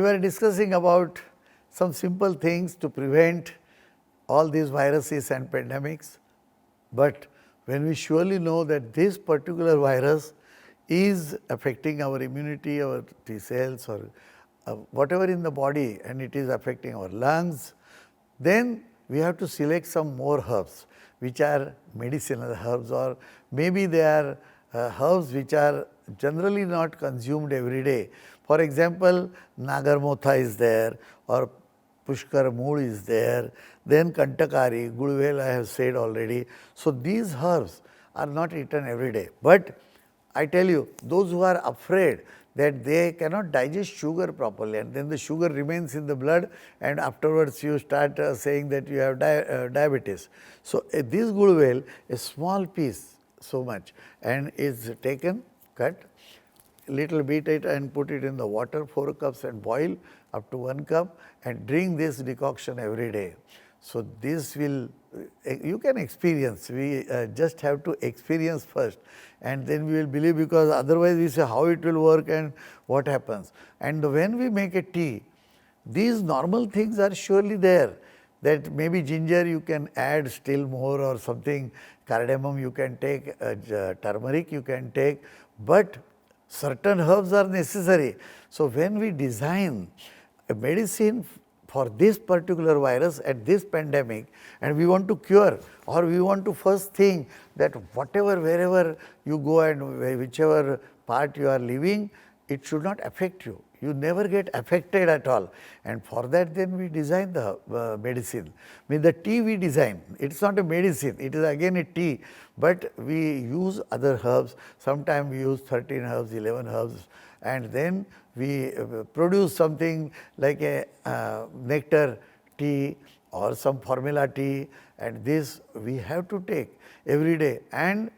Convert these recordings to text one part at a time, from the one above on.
were discussing about some simple things to prevent all these viruses and pandemics, but when we surely know that this particular virus is affecting our immunity, our T cells or whatever in the body, and it is affecting our lungs, then we have to select some more herbs which are medicinal herbs, or maybe they are herbs which are generally not consumed every day. For example, Nagarmotha is there, or Pushkar Mood is there, then Kantakari, Gudvel I have said already. So, these herbs are not eaten every day, but I tell you, those who are afraid that they cannot digest sugar properly, and then the sugar remains in the blood, and afterwards you start saying that you have diabetes. So, this Gudvel, a small piece so much, and is taken, cut, little bit it and put it in the water, 4 cups, and boil up to 1 cup, and drink this decoction every day. So, this will, you can experience, we just have to experience first, and then we will believe, because otherwise we say how it will work and what happens. And when we make a tea, these normal things are surely there, that maybe ginger you can add still more or something, cardamom you can take, turmeric you can take, but certain herbs are necessary. So, when we design a medicine for this particular virus at this pandemic, and we want to cure, or we want to first think that whatever, wherever you go and whichever part you are living, it should not affect you. You never get affected at all, and for that then we design the medicine. I mean, the tea we design, it is not a medicine, it is again a tea, but we use other herbs. Sometimes we use 13 herbs, 11 herbs, and then we produce something like a nectar tea or some formula tea, and this we have to take every day. And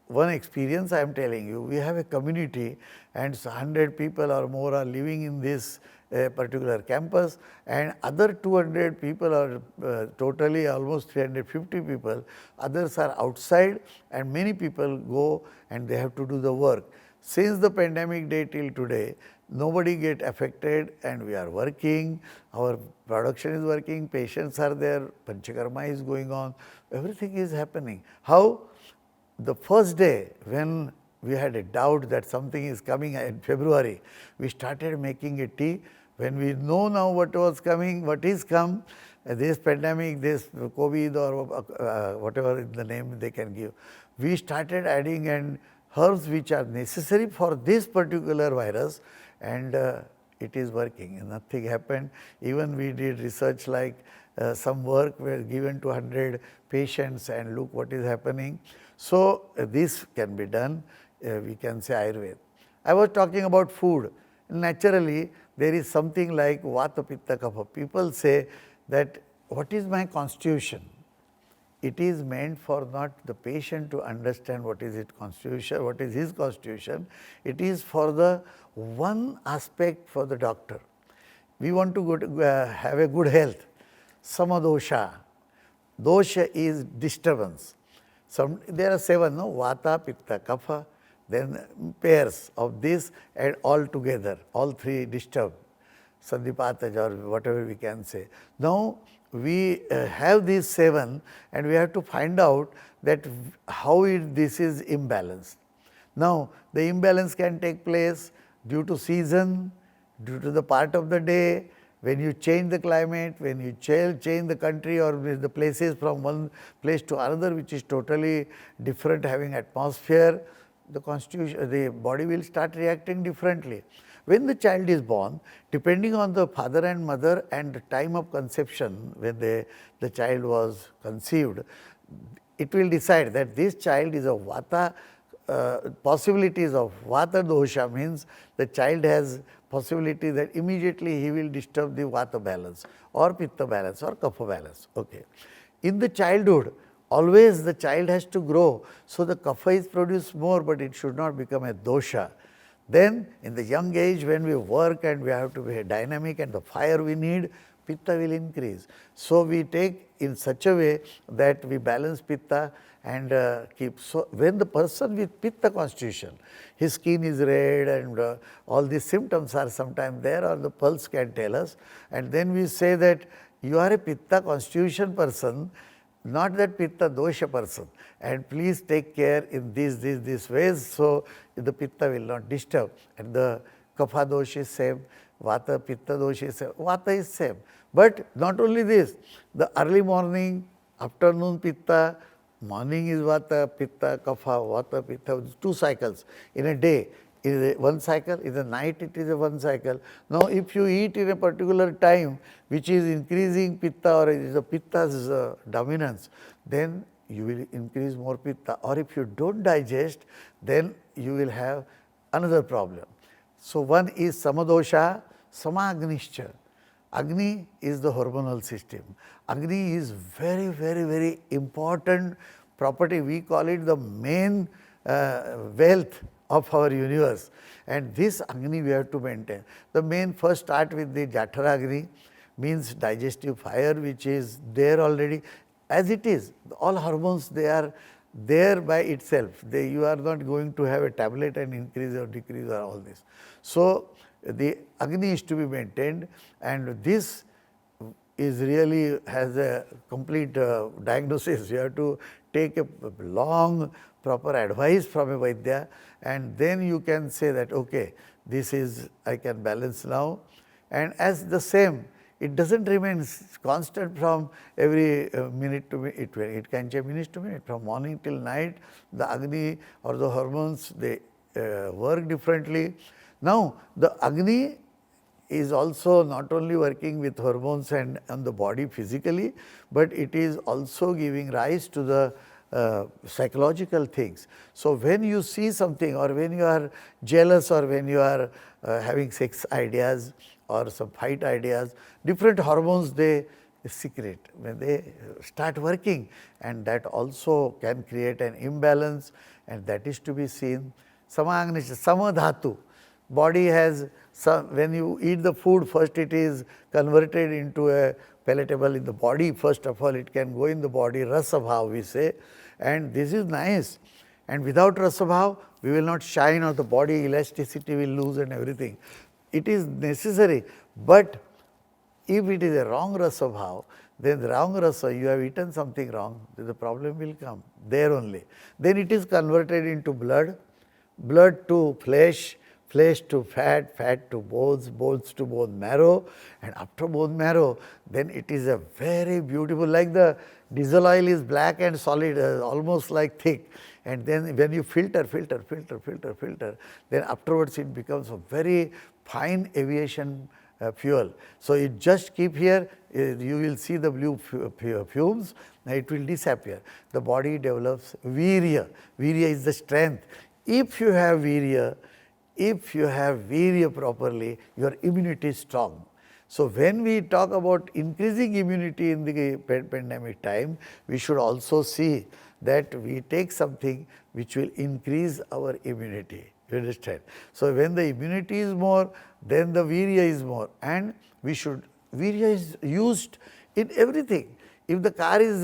one experience I am telling you, we have a community and 100 people or more are living in this particular campus, and other 200 people are totally almost 350 people, others are outside, and many people go and they have to do the work. Since the pandemic day till today, nobody get affected, and we are working, our production is working, patients are there, Panchakarma is going on, everything is happening. How? The first day when we had a doubt that something is coming in February, we started making a tea. When we know now what was coming, what is come, this pandemic, this COVID or whatever the name they can give, we started adding and herbs which are necessary for this particular virus, and it is working and nothing happened. Even we did research like some work were given to 100 patients, and look what is happening. So, this can be done, we can say Ayurveda. I was talking about food. Naturally, there is something like Vata, Pitta, Kapha. People say that what is my constitution? It is meant for not the patient to understand what is its constitution, what is his constitution. It is for the one aspect for the doctor. We want to have a good health. Samadosha. Dosha is disturbance. There are 7, no? Vata, Pitta, Kapha, then pairs of this, and all together, all 3 disturbed, Sandipataja or whatever we can say. Now, we have these 7, and we have to find out that how this is imbalanced. Now, the imbalance can take place due to season, due to the part of the day, when you change the climate, when you change the country or the places from one place to another, which is totally different, having atmosphere, the constitution, the body will start reacting differently. When the child is born, depending on the father and mother and the time of conception, when the child was conceived, it will decide that this child is a Vata, possibilities of Vata dosha, means the child has possibility that immediately he will disturb the Vata balance or Pitta balance or Kapha balance. Okay. In the childhood, always the child has to grow, so the Kapha is produced more, but it should not become a dosha. Then in the young age when we work and we have to be dynamic and the fire we need, Pitta will increase. So, we take in such a way that we balance Pitta and keep. So, when the person with Pitta constitution, his skin is red and all these symptoms are sometimes there, or the pulse can tell us, and then we say that you are a Pitta constitution person, not that Pitta dosha person, and please take care in these ways, so the Pitta will not disturb. And the Kapha dosh is same, Vata Pitta dosh is same, Vata is same. But not only this, the early morning, afternoon Pitta, morning is Vata, Pitta, Kapha, Vata, Pitta, 2 cycles in a day. Is one cycle, in the night it is a one cycle. Now, if you eat in a particular time which is increasing Pitta, or is the Pitta's dominance, then you will increase more Pitta, or if you do not digest, then you will have another problem. So, one is Samadosha, Samagnischa. Agni is the hormonal system. Agni is very important property. We call it the main wealth of our universe, and this Agni we have to maintain. The main first start with the Jatara Agni, means digestive fire, which is there already as it is. All hormones, they are there by itself. You are not going to have a tablet and increase or decrease or all this. So, the Agni is to be maintained, and this is really has a complete diagnosis. You have to take a long proper advice from a Vaidya, and then you can say that okay, this is I can balance now. And as the same, it does not remain constant from every minute to minute, it can change minute to minute, from morning till night. The Agni or the hormones, they work differently. Now, the Agni is also not only working with hormones and on the body physically, but it is also giving rise to the psychological things. So, when you see something, or when you are jealous, or when you are having sex ideas or some fight ideas, different hormones they secrete when they start working, and that also can create an imbalance, and that is to be seen. Samagnisha, Samadhatu. Body has some, when you eat the food, first it is converted into a palatable in the body. First of all, it can go in the body, rasabhav we say, and this is nice. And without rasabhav, we will not shine, or the body elasticity will lose and everything. It is necessary, but if it is a wrong rasabhav, then the wrong rasa, you have eaten something wrong, then the problem will come there only. Then it is converted into blood, blood to flesh, flesh to fat, fat to bones, bones to bone marrow, and after bone marrow, then it is a very beautiful, like the diesel oil is black and solid, almost like thick, and then when you filter, then afterwards it becomes a very fine aviation fuel. So, you just keep here, you will see the blue fumes, it will disappear. The body develops virya. Virya is the strength. If you have virya, properly, your immunity is strong. So, when we talk about increasing immunity in the pandemic time, we should also see that we take something which will increase our immunity. You understand? So, when the immunity is more, then the virya is more, and virya is used in everything. If the car is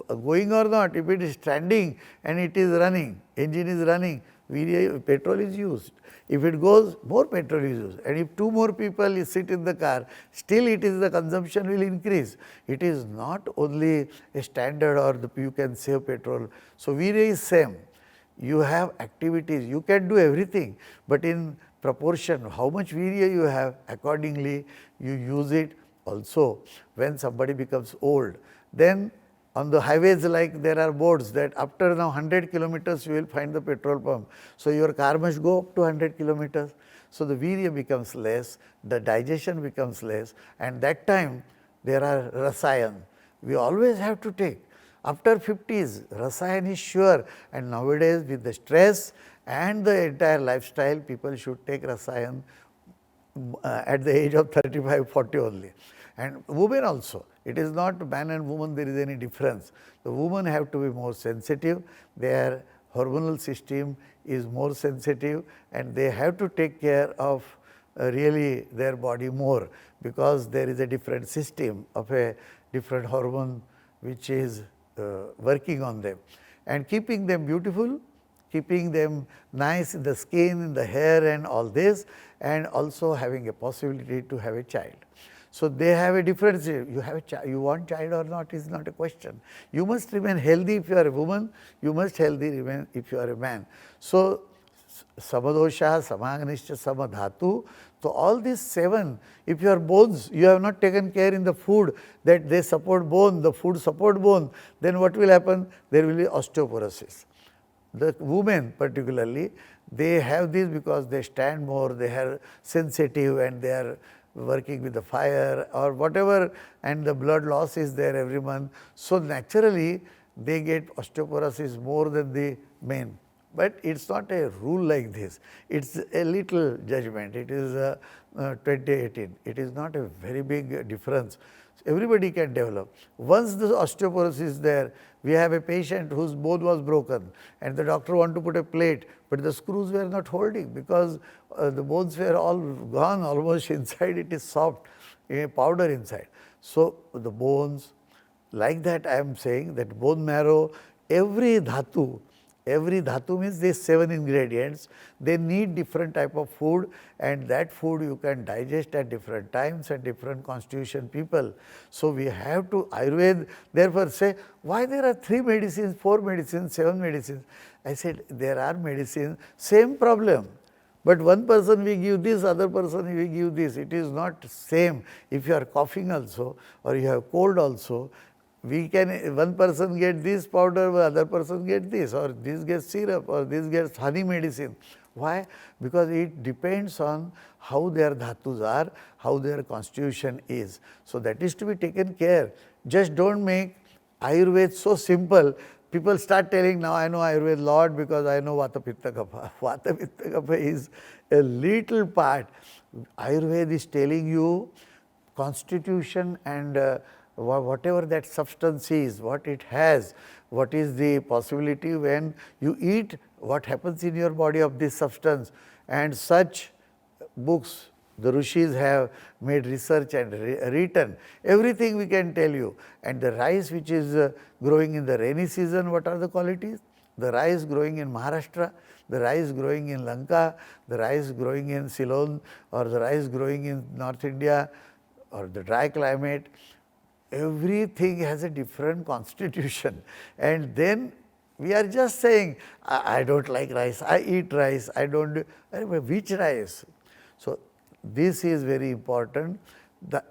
going or not, if it is standing and it is running, engine is running, virya, petrol is used. If it goes, more petrol is used, and if 2 more people sit in the car, still it is the consumption will increase. It is not only a standard, or you can save petrol. So, virya is same. You have activities, you can do everything, but in proportion, how much virya you have, accordingly you use it. Also, when somebody becomes old, then on the highways, like there are boards that after now 100 kilometers you will find the petrol pump. So, your car must go up to 100 kilometers. So, the virya becomes less, the digestion becomes less, and that time there are rasayan. We always have to take. After 50s, rasayan is sure, and nowadays with the stress and the entire lifestyle, people should take rasayan at the age of 35, 40 only. And women also, it is not man and woman, there is any difference. The women have to be more sensitive, their hormonal system is more sensitive, and they have to take care of really their body more, because there is a different system of a different hormone which is working on them and keeping them beautiful, keeping them nice in the skin, in the hair and all this, and also having a possibility to have a child. So, they have a difference. You have a child, you want child or not is not a question. You must remain healthy if you are a woman, you must healthy remain if you are a man. So, samadosha, samagnischa, samadhatu. So, all these 7, if your bones, you have not taken care in the food that they support bone, the food support bone, then what will happen? There will be osteoporosis. The women particularly, they have this because they stand more, they are sensitive and they are working with the fire or whatever, and the blood loss is there every month. So, naturally they get osteoporosis more than the men. But it is not a rule like this, it is a little judgment, it is 2018, it is not a very big difference. Everybody can develop. Once the osteoporosis is there, we have a patient whose bone was broken and the doctor want to put a plate, but the screws were not holding because the bones were all gone almost inside, it is soft, a powder inside. So, the bones, like that I am saying that bone marrow, every dhatu means these 7 ingredients, they need different type of food, and that food you can digest at different times and different constitution people. So, we have to Ayurveda therefore say, why there are 3 medicines, 4 medicines, 7 medicines? I said there are medicines, same problem. But one person we give this, other person we give this, it is not same. If you are coughing also or you have cold also, we can, one person get this powder, other person get this, or this gets syrup, or this gets honey medicine. Why? Because it depends on how their dhatus are, how their constitution is. So, that is to be taken care. Just do not make Ayurveda so simple. People start telling, now I know Ayurveda lot because I know Vata Pitta Kapha. Vata Pitta Kapha is a little part. Ayurveda is telling you constitution and whatever that substance is, what it has, what is the possibility when you eat, what happens in your body of this substance, and such books the Rishis have made research and written, everything we can tell you. And the rice which is growing in the rainy season, what are the qualities? The rice growing in Maharashtra, the rice growing in Lanka, the rice growing in Ceylon, or the rice growing in North India, or the dry climate, everything has a different constitution. And then we are just saying, I do not like rice, I eat rice, I do not, which rice? So, this is very important.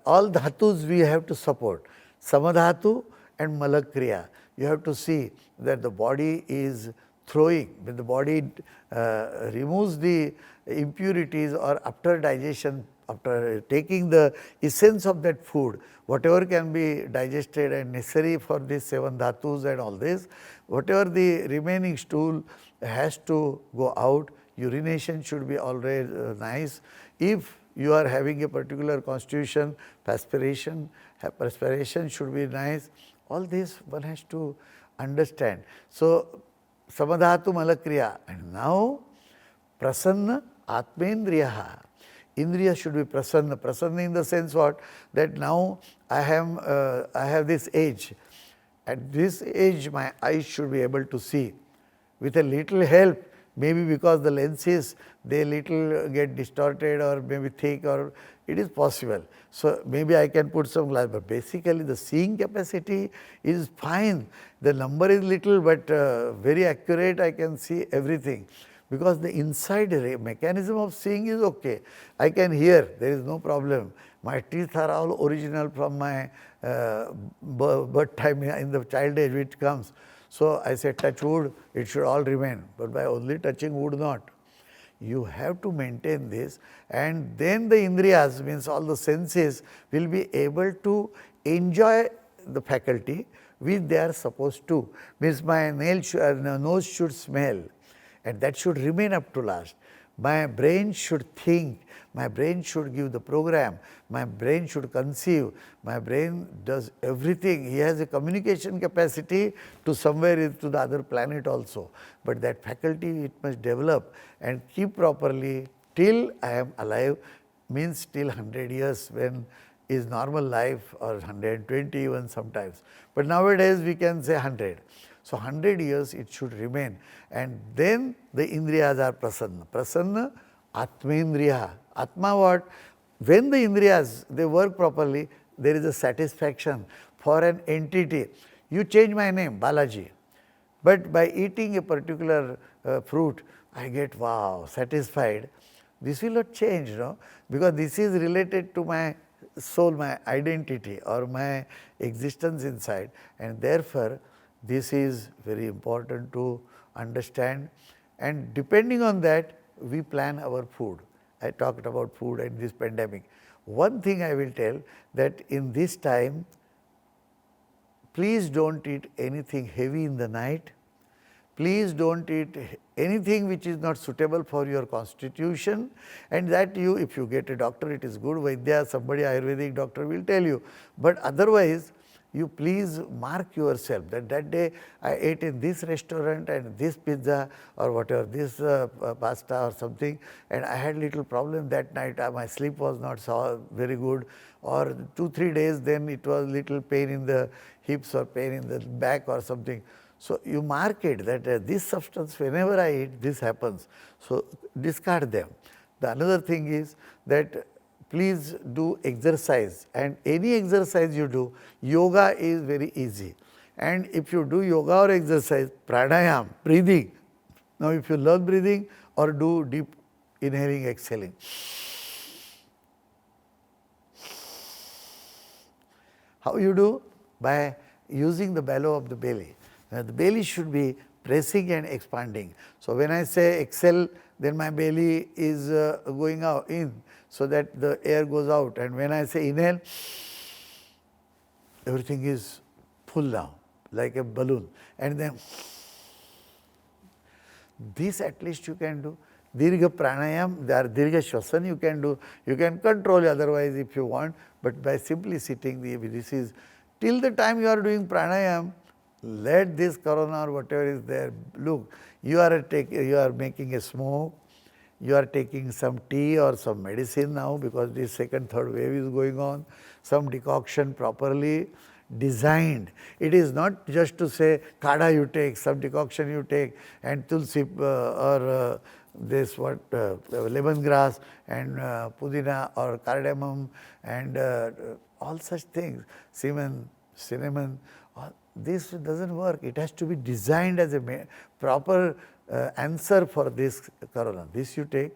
All dhatus we have to support, samadhatu and malakriya. You have to see that the body is throwing, when the body removes the impurities or after digestion, after taking the essence of that food, whatever can be digested and necessary for these 7 dhatus and all this, whatever the remaining stool has to go out, urination should be always nice. If you are having a particular constitution, perspiration should be nice. All this one has to understand. So, samadhatu malakriya, and now prasanna atmendriyaha. Indriya should be prasanna. Prasanna in the sense what? That now I have this age. At this age my eyes should be able to see. With a little help, maybe because the lenses they little get distorted or maybe thick, or it is possible. So, maybe I can put some glass, but basically the seeing capacity is fine. The number is little, but very accurate, I can see everything. Because the inside mechanism of seeing is okay. I can hear, there is no problem. My teeth are all original from my birth time in the child age which comes. So, I say touch wood, it should all remain, but by only touching wood not. You have to maintain this, and then the indriyas, means all the senses, will be able to enjoy the faculty which they are supposed to. Means my nose should smell, and that should remain up to last. My brain should think, my brain should give the program, my brain should conceive, my brain does everything. He has a communication capacity to somewhere to the other planet also, but that faculty it must develop and keep properly till I am alive. means till 100 years when is normal life, or 120 even sometimes. But nowadays we can say 100. So 100 years it should remain, and then the indriyas are prasanna. Prasanna, atmendriya. Atma what? When the indriyas, they work properly, there is a satisfaction for an entity. You change my name, Balaji, but by eating a particular fruit, I get wow, satisfied. This will not change, no? Because this is related to my soul, my identity, or my existence inside, and therefore this is very important to understand, and depending on that we plan our food. I talked about food in this pandemic. One thing I will tell, that in this time, please don't eat anything heavy in the night. Please don't eat anything which is not suitable for your constitution, and that you, if you get a doctor, it is good, Vaidya, somebody Ayurvedic doctor will tell you. But otherwise, you please mark yourself that that day I ate in this restaurant and this pizza or whatever, this pasta or something, and I had little problem that night, my sleep was not so very good, or 2-3 days then it was little pain in the hips or pain in the back or something. So you mark it that this substance, whenever I eat, this happens. So discard them. The another thing is that please do exercise, and any exercise you do, yoga is very easy. And if you do yoga or exercise, pranayam, breathing. Now if you learn breathing, or do deep inhaling, exhaling. How you do? By using the bellow of the belly. The belly should be pressing and expanding. So when I say exhale, then my belly is going out in, so that the air goes out, and when I say inhale, everything is full down like a balloon, and then this at least you can do. Dirgha pranayam, dirgha shvasan you can do, you can control otherwise if you want, but by simply sitting, this is till the time you are doing pranayam, let this corona or whatever is there, look, you are making a smoke, you are taking some tea or some medicine now, because this second, third wave is going on, some decoction properly designed. It is not just to say kada you take, some decoction you take, and tulsi or this lemongrass and pudina or cardamom and all such things, cinnamon. This doesn't work. It has to be designed as a proper answer for this corona. This you take.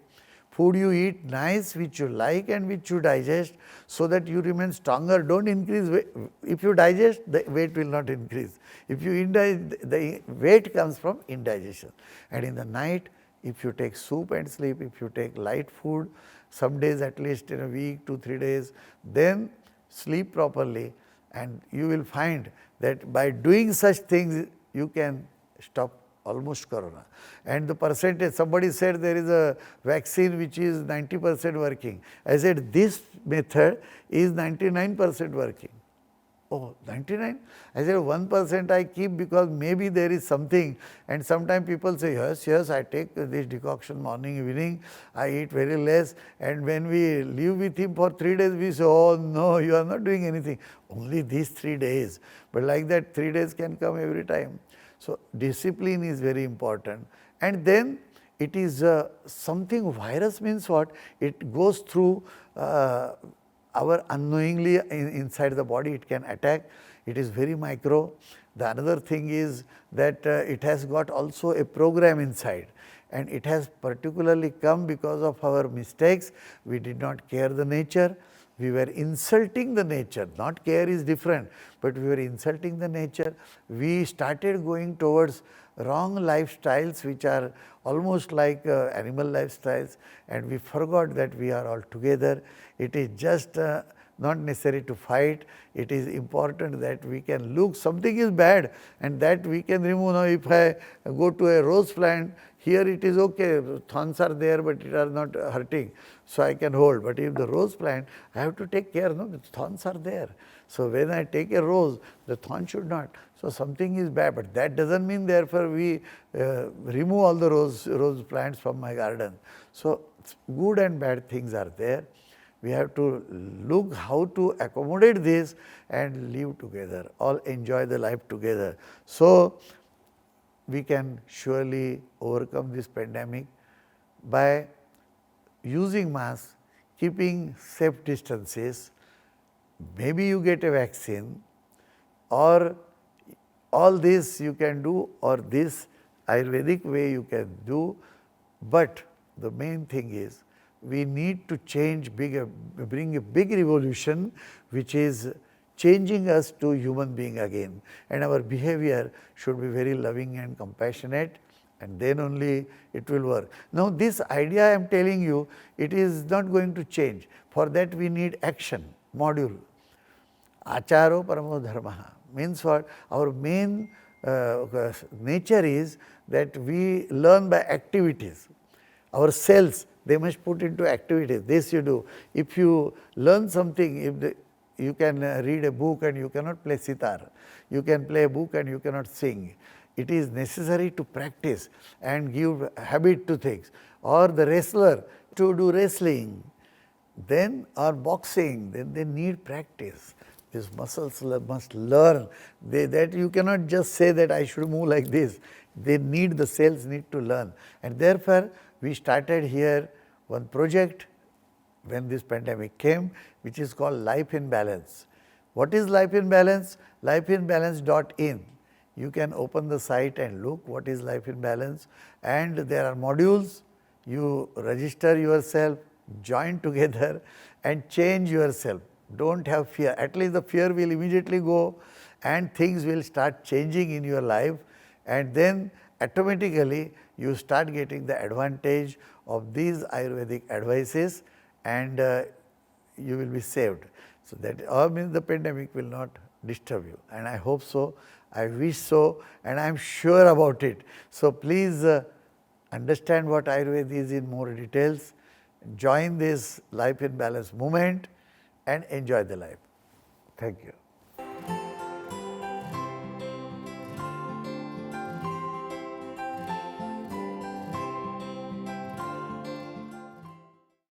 Food you eat nice, which you like and which you digest, so that you remain stronger. Don't increase weight. If you digest, the weight will not increase. If you indigest, the weight comes from indigestion. And in the night, if you take soup and sleep, if you take light food, some days at least in a week, 2-3 days, then sleep properly, and you will find that by doing such things, you can stop almost corona. And the percentage, somebody said there is a vaccine which is 90% working. I said this method is 99% working. Oh, 99? I said 1% I keep because maybe there is something, and sometimes people say, yes, I take this decoction morning, evening, I eat very less, and when we live with him for 3 days, we say, oh no, you are not doing anything. Only these 3 days. But like that, 3 days can come every time. So discipline is very important. And then it is something, virus means what? It goes through our unknowingly inside the body, it can attack. It is very micro. The another thing is that it has got also a program inside, and it has particularly come because of our mistakes. We did not care the nature. We were insulting the nature. Not care is different, but we were insulting the nature. We started going towards wrong lifestyles which are almost like animal lifestyles, and we forgot that we are all together. It is just not necessary to fight. It is important that we can look, something is bad and that we can remove. Now if I go to a rose plant, here it is okay, thorns are there but it are not hurting, so I can hold. But if the rose plant, I have to take care, no, the thorns are there. So when I take a rose, the thorn should not. So something is bad, but that doesn't mean therefore we remove all the rose plants from my garden. So good and bad things are there. We have to look how to accommodate this and live together, all enjoy the life together. So, we can surely overcome this pandemic by using masks, keeping safe distances. Maybe you get a vaccine, or all this you can do, or this Ayurvedic way you can do, but the main thing is we need to bring a big revolution, which is changing us to human being again, and our behavior should be very loving and compassionate, and then only it will work. Now, this idea I am telling you, it is not going to change. For that we need action module. Acharo paramo dharma means what? Our main nature is that we learn by activities. Our cells, they must put into activities. This you do. If you learn something, you can read a book and you cannot play sitar. You can play a book and you cannot sing. It is necessary to practice and give habit to things. Or the wrestler to do wrestling, then or boxing, then they need practice. These muscles must learn. That you cannot just say that I should move like this. They need, the cells need to learn. And therefore, we started here one project when this pandemic came, which is called Life in Balance. What is Life in Balance? Lifeinbalance.in. You can open the site and look what is Life in Balance, and there are modules. You register yourself, join together and change yourself. Don't have fear. At least the fear will immediately go and things will start changing in your life, and then automatically you start getting the advantage of these Ayurvedic advices, and you will be saved. So, that all means the pandemic will not disturb you, and I hope so, I wish so, and I am sure about it. So, please understand what Ayurveda is in more details, join this Life in Balance movement and enjoy the life. Thank you.